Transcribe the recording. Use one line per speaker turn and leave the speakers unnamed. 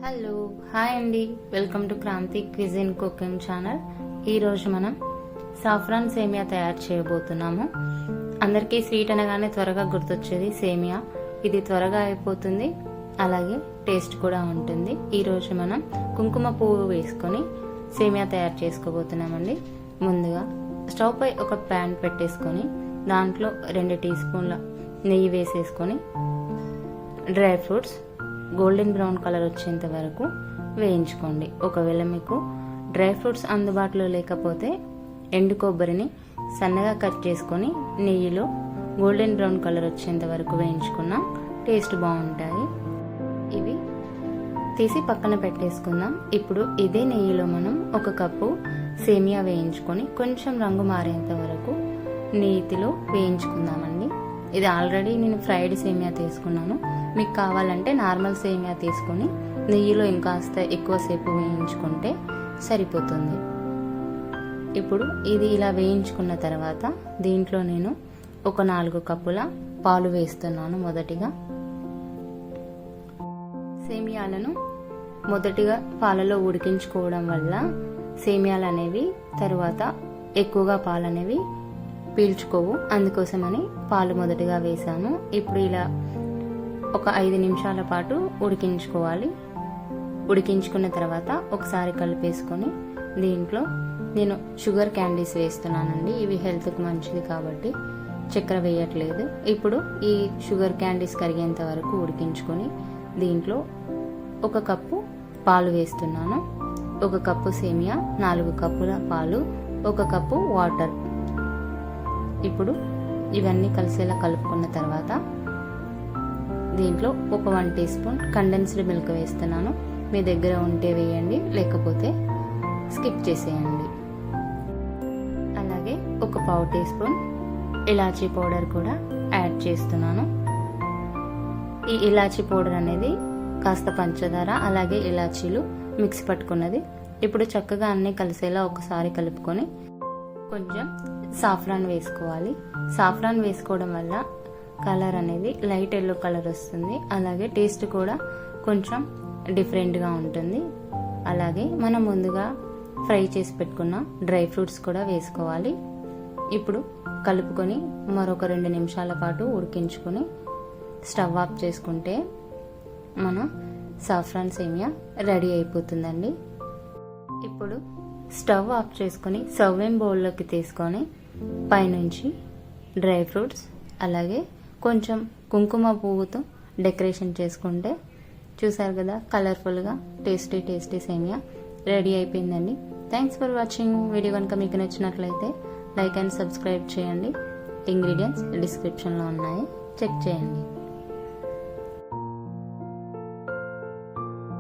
Hello hi అండి, welcome to Kranthi cuisine cooking channel. ఈరోజు మనం సాఫ్రాన్ సేమియా తయారు చేయబోతున్నాము. అందరికీ స్వీట్ అనగానే త్వరగా గుర్తొచ్చేది సేమియా. ఇది త్వరగా అయిపోతుంది, అలాగే టేస్ట్ కూడా ఉంటుంది. ఈరోజు మనం కుంకుమ పువ్వు వేసుకొని సేమియా తయారు చేసుకోబోతున్నామండి. ముందుగా స్టవ్ పై ఒక ప్యాన్ పెట్టేసుకొని దాంట్లో 2 టీ స్పూన్ల నెయ్యి వేసేసుకొని dry fruits golden brown colour వచ్చేంత వరకు వేయించుకోండి. ఒకవేళ మీకు డ్రై ఫ్రూట్స్ అందుబాటులో లేకపోతే ఎండు కొబ్బరిని సన్నగా కట్ చేసుకొని నెయ్యిలో గోల్డెన్ బ్రౌన్ కలర్ వచ్చేంత వరకు వేయించుకున్నా టేస్ట్ బాగుంటాయి. ఇవి తీసి పక్కన పెట్టేసుకుందాం. ఇప్పుడు ఇదే నెయ్యిలో మనం 1 కప్పు సేమియా వేయించుకొని కొంచెం రంగు మారేంత వరకు నెయ్యిలో వేయించుకుందామండి. ఇది ఆల్రెడీ నేను ఫ్రైడ్ సేమియా తీసుకున్నాను. మీకు కావాలంటే నార్మల్ సేమియా తీసుకొని నెయ్యిలో ఇంకాస్త ఎక్కువసేపు వేయించుకుంటే సరిపోతుంది. ఇప్పుడు ఇది ఇలా వేయించుకున్న తర్వాత దీంట్లో నేను ఒక 4 కప్పుల పాలు వేస్తున్నాను. మొదటిగా సేమియాలను మొదటిగా పాలలో ఉడికించుకోవడం వల్ల సేమియాలు అనేవి తర్వాత ఎక్కువగా పాలు అనేవి పీల్చుకోవు, అందుకోసమని పాలు మొదటిగా వేసాను. ఇప్పుడు ఇలా ఒక 5 నిమిషాల పాటు ఉడికించుకోవాలి. ఉడికించుకున్న తర్వాత ఒకసారి కలిపేసుకొని దీంట్లో నేను షుగర్ క్యాండీస్ వేస్తున్నానండి. ఇవి హెల్త్కి మంచిది కాబట్టి చక్కెర వేయట్లేదు. ఇప్పుడు ఈ షుగర్ క్యాండీస్ కరిగేంత వరకు ఉడికించుకొని దీంట్లో 1 కప్పు పాలు వేస్తున్నాను. 1 కప్పు సేమియా, 4 కప్పుల పాలు, 1 కప్పు వాటర్. ఇప్పుడు ఇవన్నీ కలిసేలా కలుపుకున్న తర్వాత దీంట్లో ఒక 1 టీ స్పూన్ కండెన్స్డ్ మిల్క్ వేస్తున్నాను. మీ దగ్గర ఉంటే వేయండి, లేకపోతే స్కిప్ చేసేయండి. అలాగే ఒక 1/2 టీ స్పూన్ ఇలాచీ పౌడర్ కూడా యాడ్ చేస్తున్నాను. ఈ ఇలాచీ పౌడర్ అనేది కాస్త పంచదార అలాగే ఇలాచీలు మిక్సీ పట్టుకున్నది. ఇప్పుడు చక్కగా అన్నీ కలిసేలా ఒకసారి కలుపుకొని కొంచెం సాఫ్రాన్ వేసుకోవాలి. సాఫ్రాన్ వేసుకోవడం వల్ల కలర్ అనేది లైట్ ఎల్లో కలర్ వస్తుంది, అలాగే టేస్ట్ కూడా కొంచెం డిఫరెంట్గా ఉంటుంది. అలాగే మనం ముందుగా ఫ్రై చేసి పెట్టుకున్న డ్రై ఫ్రూట్స్ కూడా వేసుకోవాలి. ఇప్పుడు కలుపుకొని మరొక 2 నిమిషాల పాటు ఉడికించుకొని స్టవ్ ఆఫ్ చేసుకుంటే మన సాఫ్రాన్ సేమియా రెడీ అయిపోతుందండి. ఇప్పుడు స్టవ్ ఆఫ్ చేసుకొని సర్వింగ్ బౌల్లోకి తీసుకొని పైనుంచి డ్రై ఫ్రూట్స్ అలాగే కొంచెం కుంకుమ పువ్వుతో డెకరేషన్ చేసుకుంటే చూసారు కదా, కలర్ఫుల్గా టేస్టీ సేమియా రెడీ అయిపోయిందండి. Thanks for watching. వీడియో కనుక మీకు నచ్చినట్లయితే లైక్ అండ్ సబ్స్క్రైబ్ చేయండి. ఇంగ్రీడియంట్స్ డిస్క్రిప్షన్లో ఉన్నాయి, చెక్ చేయండి.